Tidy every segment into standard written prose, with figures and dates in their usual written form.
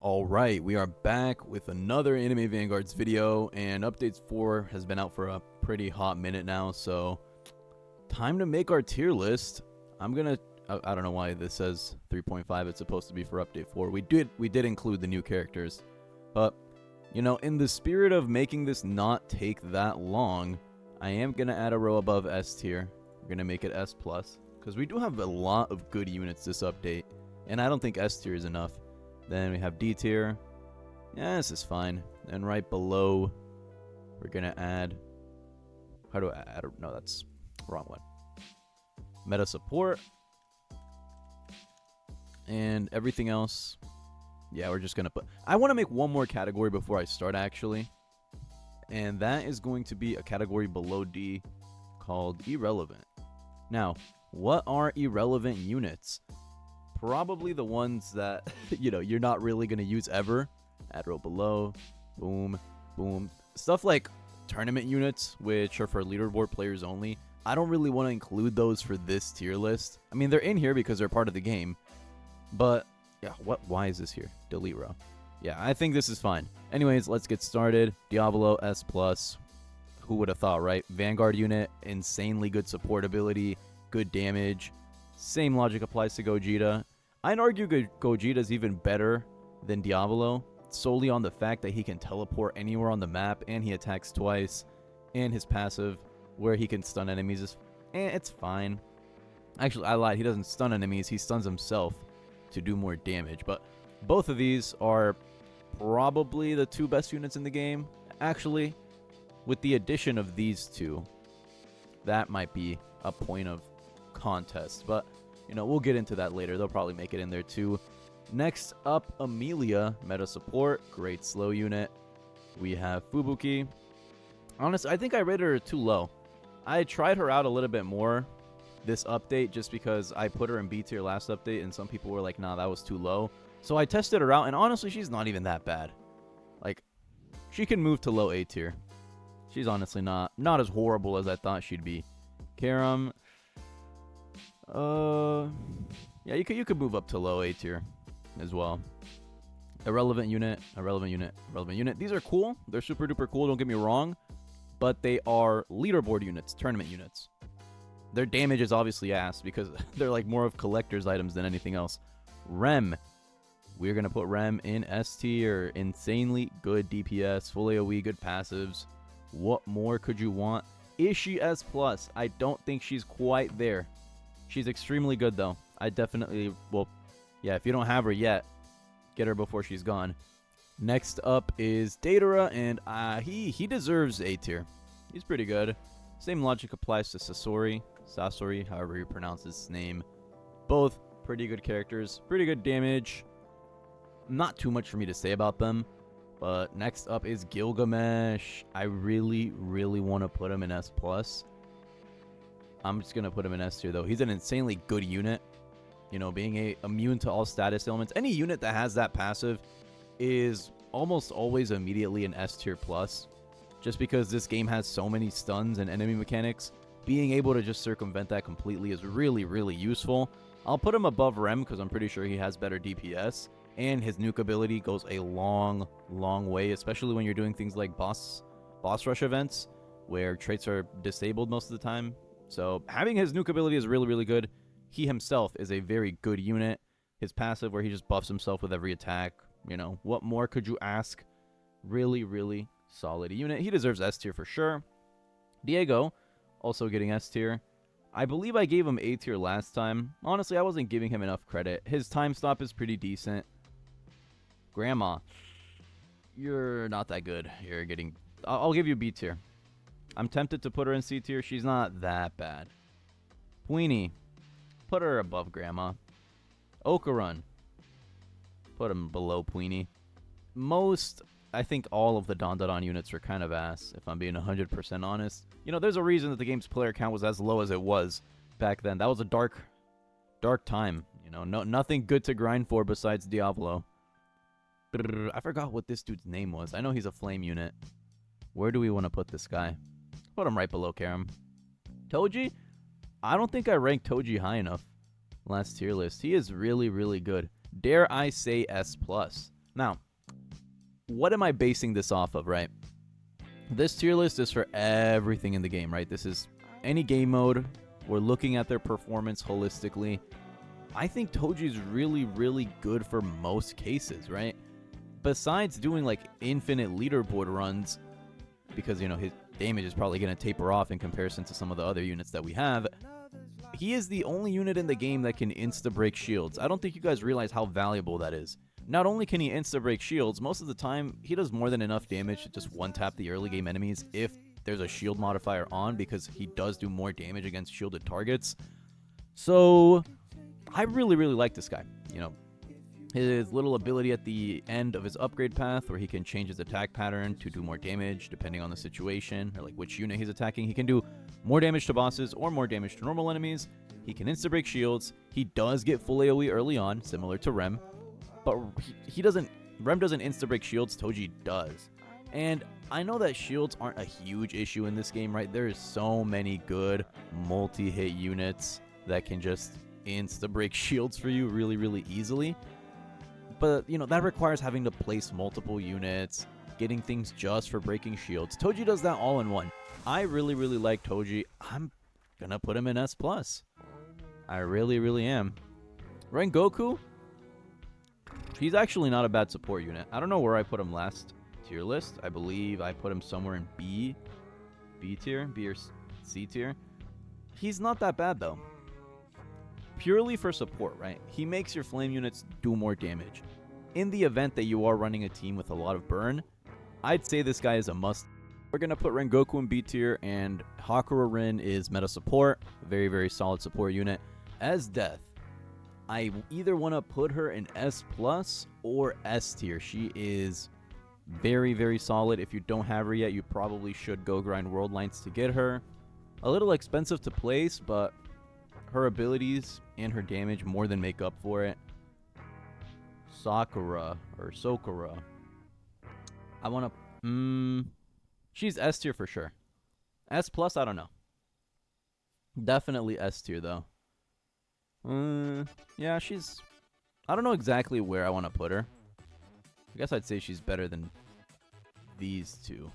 Alright, we are back with another Anime Vanguards video, and Updates 4 has been out for a pretty hot minute now, so time to make our tier list. I don't know why this says 3.5, it's supposed to be for Update 4. We did include the new characters, but, in the spirit of making this not take that long, I am going to add a row above S tier. We're going to make it S+, because we do have a lot of good units this update, and I don't think S tier is enough. Then we have D tier. Yeah, this is fine. And right below, we're going to add... How do I add? No, that's the wrong one. Meta support. And everything else. Yeah, we're just going to put... I want to make one more category before I start, actually. And that is going to be a category below D called Irrelevant. Now, what are irrelevant units? Probably the ones that, you're not really going to use ever. Add row below. Boom. Boom. Stuff like tournament units, which are for leaderboard players only. I don't really want to include those for this tier list. I mean, they're in here because they're part of the game. But, yeah, why is this here? Delete row. Yeah, I think this is fine. Anyways, let's get started. Diablo S+. Who would have thought, right? Vanguard unit, insanely good support ability, good damage. Same logic applies to Gogeta. I'd argue Gogeta's even better than Diablo, solely on the fact that he can teleport anywhere on the map, and he attacks twice, and his passive, where he can stun enemies, it's fine. Actually, I lied. He doesn't stun enemies. He stuns himself to do more damage. But both of these are probably the two best units in the game. Actually, with the addition of these two, that might be a point of contest, but we'll get into that later. They'll probably make it in there too. Next up, Amelia, meta support, great slow unit. We have Fubuki. Honestly, I think I rated her too low. I tried her out a little bit more this update just because I put her in B tier last update and some people were like, nah, that was too low. So I tested her out, and honestly, she's not even that bad. Like, she can move to low A tier. She's honestly not as horrible as I thought she'd be. Karam, yeah, you could move up to low A tier as well. Irrelevant unit, irrelevant unit, irrelevant unit. These are cool. They're super duper cool, don't get me wrong. But they are leaderboard units, tournament units. Their damage is obviously ass because they're like more of collector's items than anything else. Rem. We're going to put Rem in S tier. Insanely good DPS, full AoE, good passives. What more could you want? Is she S+? I don't think she's quite there. She's extremely good, though. I definitely... Well, yeah, if you don't have her yet, get her before she's gone. Next up is Datara, and he deserves A tier. He's pretty good. Same logic applies to Sasori, however you pronounce his name. Both pretty good characters, pretty good damage. Not too much for me to say about them. But next up is Gilgamesh. I really, really want to put him in S+. I'm just going to put him in S tier, though. He's an insanely good unit. Being immune to all status elements. Any unit that has that passive is almost always immediately an S tier plus. Just because this game has so many stuns and enemy mechanics, being able to just circumvent that completely is really, really useful. I'll put him above Rem because I'm pretty sure he has better DPS. And his nuke ability goes a long, long way, especially when you're doing things like boss rush events, where traits are disabled most of the time. So having his nuke ability is really, really good. He himself is a very good unit. His passive, where he just buffs himself with every attack. What more could you ask? Really, really solid unit. He deserves S tier for sure. Diego, also getting S tier. I believe I gave him A tier last time. Honestly, I wasn't giving him enough credit. His time stop is pretty decent. Grandma, you're not that good. You're getting... I'll give you B tier. I'm tempted to put her in C tier. She's not that bad. Queenie, put her above Grandma. Okarun, put him below Queenie. I think all of the Dandadan units are kind of ass, if I'm being 100% honest. There's a reason that the game's player count was as low as it was back then. That was a dark time. Nothing good to grind for besides Diablo. I forgot what this dude's name was. I know he's a flame unit. Where do we want to put this guy? Put him right below Karam. Toji? I don't think I ranked Toji high enough last tier list. He is really, really good. Dare I say S+. Now, what am I basing this off of, right? This tier list is for everything in the game, right? This is any game mode. We're looking at their performance holistically. I think Toji's really, really good for most cases, right? Besides doing like infinite leaderboard runs, because, you know, his damage is probably going to taper off in comparison to some of the other units that we have, he is the only unit in the game that can insta-break shields. I don't think you guys realize how valuable that is. Not only can he insta-break shields, most of the time he does more than enough damage to just one-tap the early game enemies if there's a shield modifier on, because he does do more damage against shielded targets. So I really, really like this guy. You know, his little ability at the end of his upgrade path where he can change his attack pattern to do more damage depending on the situation or like which unit he's attacking. He can do more damage to bosses or more damage to normal enemies. He can insta-break shields. He does get full AoE early on, similar to Rem. But Rem doesn't insta-break shields, Toji does. And I know that shields aren't a huge issue in this game, right? There's so many good multi-hit units that can just insta-break shields for you really, really easily. But, you know, that requires having to place multiple units, getting things just for breaking shields. Toji does that all in one. I really, really like Toji. I'm going to put him in S+. I really, really am. Rengoku, he's actually not a bad support unit. I don't know where I put him last tier list. I believe I put him somewhere in B tier, B or C tier. He's not that bad, though. Purely for support, right? He makes your flame units do more damage. In the event that you are running a team with a lot of burn, I'd say this guy is a must. We're going to put Rengoku in B tier, and Hakura Rin is meta support. Very, very solid support unit. As Death, I either want to put her in S+ or S tier. She is very, very solid. If you don't have her yet, you probably should go grind World Lines to get her. A little expensive to place, but her abilities and her damage more than make up for it. Sakura. I want to... she's S tier for sure. S+, I don't know. Definitely S tier, though. Yeah, she's... I don't know exactly where I want to put her. I guess I'd say she's better than these two.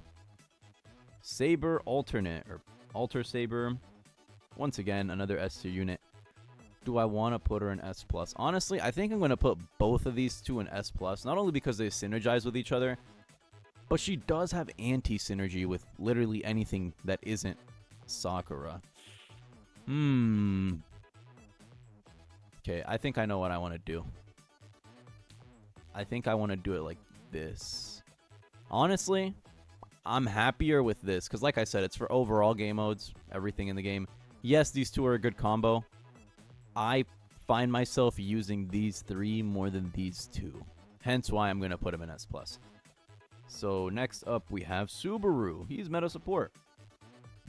Saber Alternate, or Alter Saber. Once again, another S tier unit. Do I want to put her in S+? Honestly, I think I'm going to put both of these two in S+. Not only because they synergize with each other, but she does have anti-synergy with literally anything that isn't Sakura. Okay, I think I know what I want to do. I think I want to do it like this. Honestly, I'm happier with this, because like I said, it's for overall game modes, everything in the game. Yes, these two are a good combo. I find myself using these three more than these two. Hence why I'm going to put him in S+. So next up, we have Subaru. He's meta support.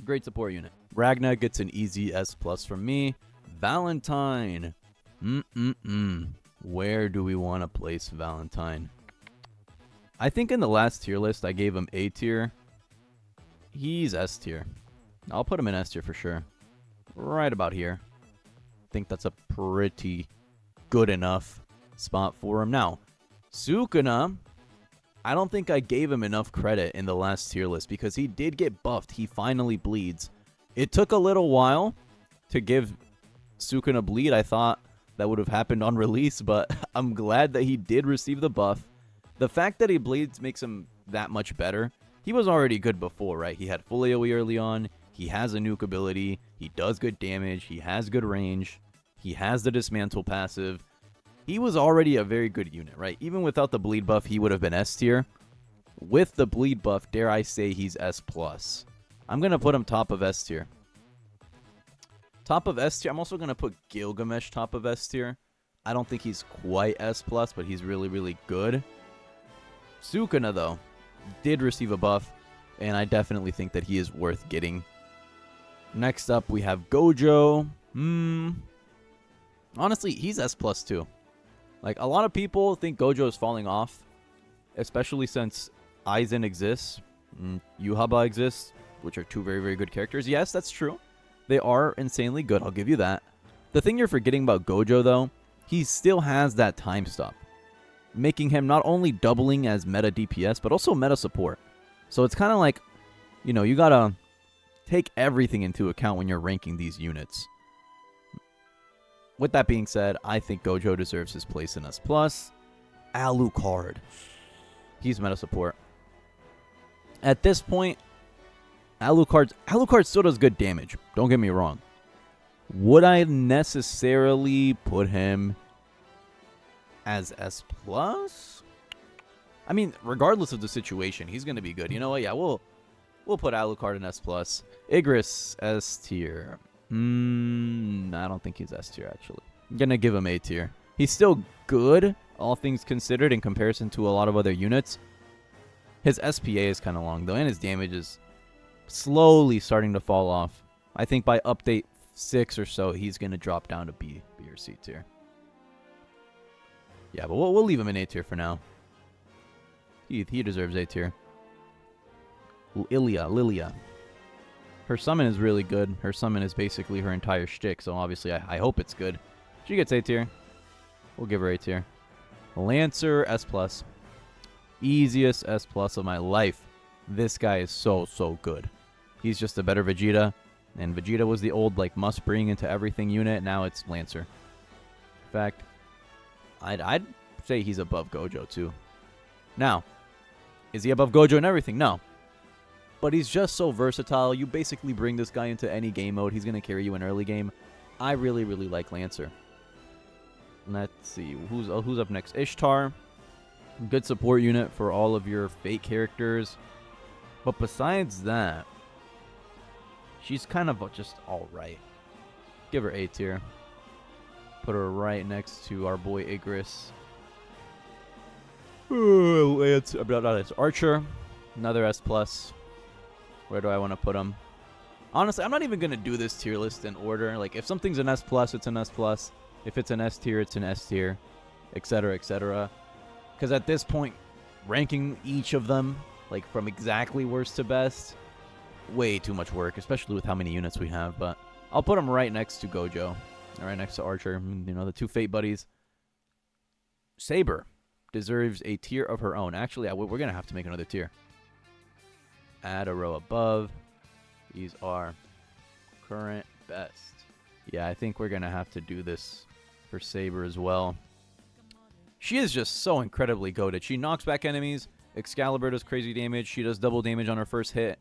Great support unit. Ragna gets an easy S+ from me. Valentine. Where do we want to place Valentine? I think in the last tier list, I gave him A tier. He's S tier. I'll put him in S tier for sure. Right about here. I think that's a pretty good enough spot for him. Now, Sukuna, I don't think I gave him enough credit in the last tier list because he did get buffed. He finally bleeds. It took a little while to give Sukuna bleed. I thought that would have happened on release, but I'm glad that he did receive the buff. The fact that he bleeds makes him that much better. He was already good before, right? He had full AoE early on. He has a nuke ability. He does good damage. He has good range. He has the dismantle passive. He was already a very good unit, right? Even without the bleed buff, he would have been S tier. With the bleed buff, dare I say he's S+. I'm going to put him top of S tier. Top of S tier. I'm also going to put Gilgamesh top of S tier. I don't think he's quite S+, but he's really, really good. Sukuna, though, did receive a buff, and I definitely think that he is worth getting. Next up, we have Gojo. Honestly, he's S+ too. Like, a lot of people think Gojo is falling off, especially since Aizen exists, Yuhaba exists, which are two very, very good characters. Yes, that's true. They are insanely good, I'll give you that. The thing you're forgetting about Gojo, though, he still has that time stop. making him not only doubling as meta DPS, but also meta support. So it's kind of like, you know, you gotta take everything into account when you're ranking these units. With that being said, I think Gojo deserves his place in S+. Alucard. He's meta support. At this point, Alucard still does good damage. Don't get me wrong. Would I necessarily put him as S+? I mean, regardless of the situation, he's going to be good. You know what? Yeah, we'll put Alucard in S+. Igris, S tier. I don't think he's S tier, actually. I'm going to give him A tier. He's still good, all things considered, in comparison to a lot of other units. His SPA is kind of long, though, and his damage is slowly starting to fall off. I think by update 6 or so, he's going to drop down to B or C tier. Yeah, but we'll leave him in A tier for now. He deserves A tier. Lilia. Her summon is really good. Her summon is basically her entire shtick, so obviously I hope it's good. She gets A tier. We'll give her A tier. Lancer, S+. Easiest S+ of my life. This guy is so good. He's just a better Vegeta. And Vegeta was the old, like, must bring into everything unit. Now it's Lancer. In fact, I'd say he's above Gojo, too. Now, is he above Gojo and everything? No. But he's just so versatile. You basically bring this guy into any game mode. He's going to carry you in early game. I really like Lancer. Let's see. Who's up next? Ishtar. Good support unit for all of your Fate characters. But besides that, she's kind of just alright. Give her A tier. Put her right next to our boy Igris. It's Archer. Another S+. Where do I want to put him? Honestly, I'm not even going to do this tier list in order. Like, if something's an S+, it's an S+. If it's an S tier, it's an S tier. Etc, etc. Because at this point, ranking each of them, like, from exactly worst to best, way too much work, especially with how many units we have. But I'll put them right next to Gojo. Right next to Archer. You know, the two Fate buddies. Saber deserves a tier of her own. Actually, we're going to have to make another tier. Add a row above. These are current best. Yeah, I think we're going to have to do this for Saber as well. She is just so incredibly goated. She knocks back enemies. Excalibur does crazy damage. She does double damage on her first hit.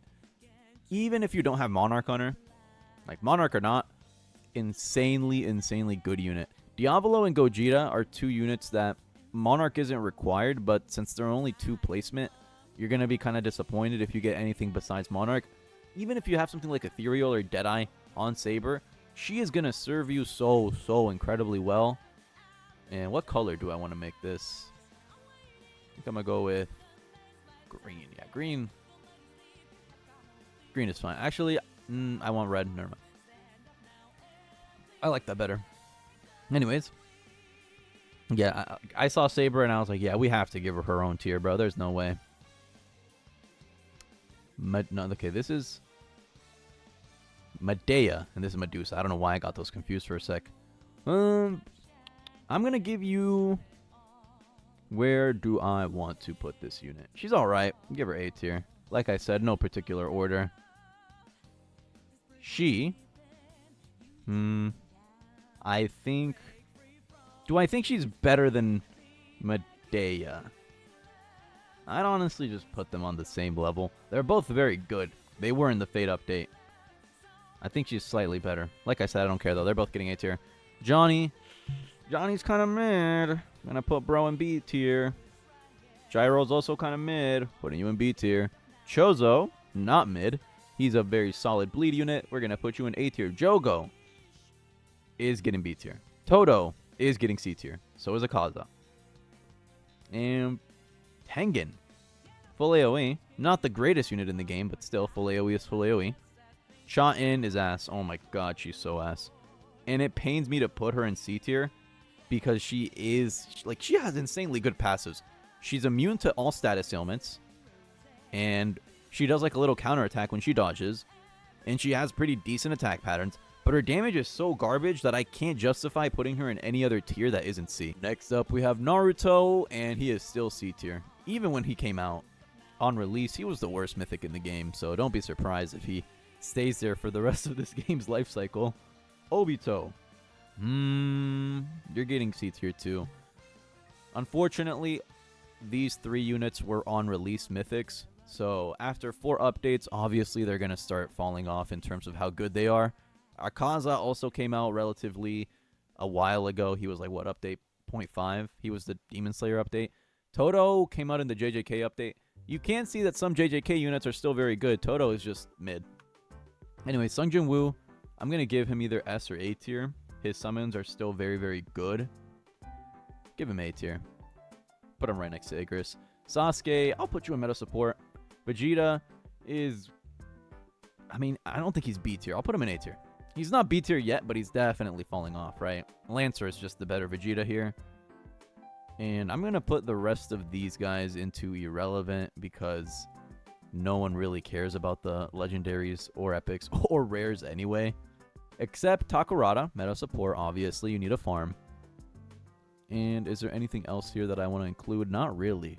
Even if you don't have Monarch on her, like Monarch or not, insanely good unit. Diavolo and Gogeta are two units that Monarch isn't required, but since they're only 2 placement, you're going to be kind of disappointed if you get anything besides Monarch. Even if you have something like Ethereal or Deadeye on Saber, she is going to serve you so incredibly well. And what color do I want to make this? I think I'm going to go with green. Yeah, green. Green is fine. Actually, I want red. Never mind. I like that better. Anyways. Yeah, I saw Saber and I was like, yeah, we have to give her her own tier, bro. There's no way. No, okay, this is Medea, and this is Medusa. I don't know why I got those confused for a sec. I'm going to give you... Where do I want to put this unit? She's alright. Give her A tier. Like I said, no particular order. She... I think... Do I think she's better than Medea? I'd honestly just put them on the same level. They're both very good. They were in the Fate update. I think she's slightly better. Like I said, I don't care though. They're both getting A tier. Johnny's kind of mid. I'm going to put bro in B tier. Gyro's also kind of mid. Putting you in B tier. Chozo, not mid. He's a very solid bleed unit. We're going to put you in A tier. Jogo is getting B tier. Toto is getting C tier. So is Akaza. And Tengen. Full AoE. Not the greatest unit in the game, but still, full AoE is full AoE. Cha-In is ass. Oh my god, she's so ass. And it pains me to put her in C tier because she is, like, she has insanely good passives. She's immune to all status ailments. And she does, like, a little counterattack when she dodges. And she has pretty decent attack patterns. but her damage is so garbage that I can't justify putting her in any other tier that isn't C. Next up, we have Naruto, and he is still C tier. Even when he came out on release, he was the worst mythic in the game, so don't be surprised if he stays there for the rest of this game's life cycle. Obito. You're getting C tier too. Unfortunately, these 3 units were on release mythics, so after 4 updates, obviously they're going to start falling off in terms of how good they are. Akaza also came out relatively a while ago. He was like, what, update 0.5? He was the Demon Slayer update. Toto came out in the JJK update. You can see that some JJK units are still very good. Toto is just mid. Anyway, Sung Jin Woo, I'm going to give him either S or A tier. His summons are still very, very good. Give him A tier. Put him right next to Igris. Sasuke, I'll put you in meta support. Vegeta is... I mean, I don't think he's B tier. I'll put him in A tier. He's not B tier yet, but he's definitely falling off, right? Lancer is just the better Vegeta here. And I'm going to put the rest of these guys into irrelevant because no one really cares about the legendaries or epics or rares anyway. Except Takarada, meta support, obviously. You need a farm. And is there anything else here that I want to include? Not really.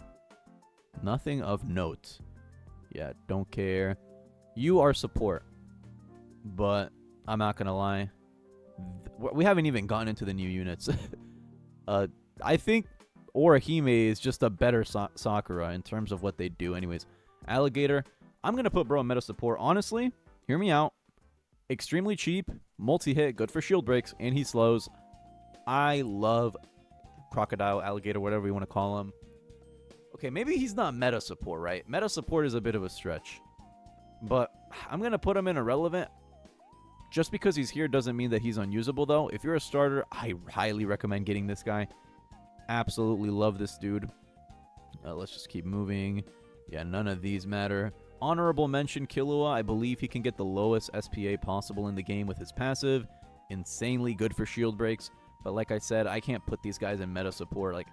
Nothing of note. Yeah, don't care. You are support. But I'm not going to lie. We haven't even gotten into the new units. I think Orihime is just a better Sakura in terms of what they do anyways. Alligator, I'm going to put bro in meta support. Honestly, hear me out. Extremely cheap, multi-hit, good for shield breaks, and he slows. I love Crocodile, Alligator, whatever you want to call him. Okay, maybe he's not meta support, right? Meta support is a bit of a stretch. But I'm going to put him in irrelevant. Just because he's here doesn't mean that he's unusable, though. If you're a starter, I highly recommend getting this guy. Absolutely love this dude. Let's just keep moving. Yeah, none of these matter. Honorable mention, Killua. I believe he can get the lowest SPA possible in the game with his passive. Insanely good for shield breaks. But like I said, I can't put these guys in meta support. Like,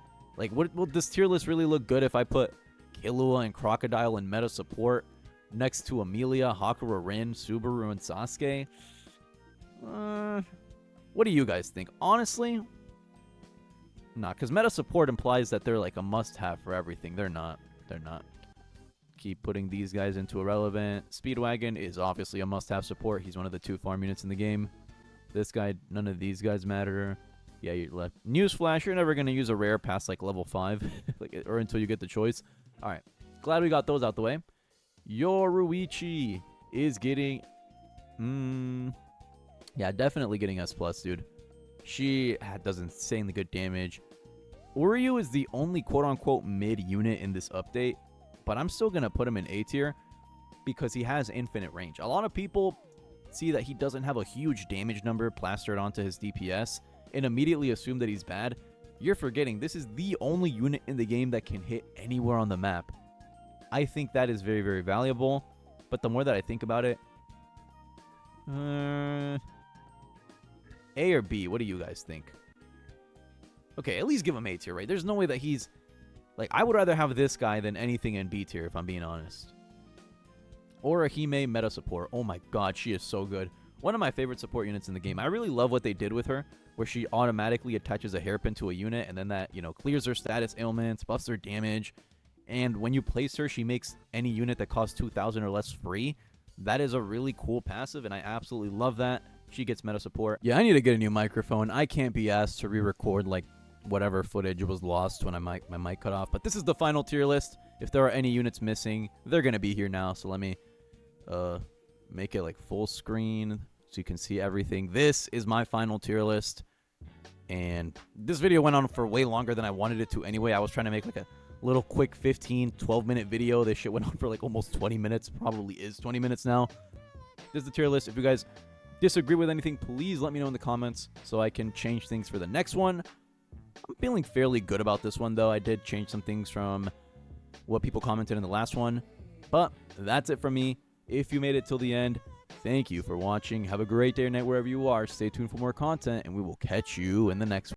would this tier list really look good if I put Killua and Crocodile in meta support next to Amelia, Hakura, Rin, Subaru, and Sasuke? What do you guys think? Honestly, nah, because meta support implies that they're like a must-have for everything. They're not. They're not. Keep putting these guys into irrelevant. Speedwagon is obviously a must-have support. He's one of the 2 farm units in the game. This guy, none of these guys matter. Yeah, you're left. Newsflash, you're never going to use a rare past like level 5 or until you get the choice. All right. Glad we got those out the way. Yoruichi is getting... yeah, definitely getting S+, dude. She does insanely good damage. Uryu is the only quote-unquote mid unit in this update, but I'm still going to put him in A tier because he has infinite range. A lot of people see that he doesn't have a huge damage number plastered onto his DPS and immediately assume that he's bad. You're forgetting this is the only unit in the game that can hit anywhere on the map. I think that is very, very valuable, but the more that I think about it... A or B? What do you guys think? Okay, at least give him A tier, right? There's no way that he's... Like, I would rather have this guy than anything in B tier, if I'm being honest. Orihime meta support. Oh my god, she is so good. One of my favorite support units in the game. I really love what they did with her, where she automatically attaches a hairpin to a unit, and then that, you know, clears her status ailments, buffs her damage, and when you place her, she makes any unit that costs 2,000 or less free. That is a really cool passive, and I absolutely love that. She gets meta support. Yeah, I need to get a new microphone. I can't be asked to re-record, like, whatever footage was lost when my mic cut off. But this is the final tier list. If there are any units missing, they're going to be here now. So let me make it, like, full screen so you can see everything. This is my final tier list. And this video went on for way longer than I wanted it to anyway. I was trying to make, like, a little quick 15, 12-minute video. This shit went on for, like, almost 20 minutes. Probably is 20 minutes now. This is the tier list. If you guys disagree with anything, please let me know in the comments so I can change things for the next one. I'm feeling fairly good about this one, though. I did change some things from what people commented in the last one. But that's it from me. If you made it till the end, thank you for watching. Have a great day or night wherever you are. Stay tuned for more content, and we will catch you in the next one.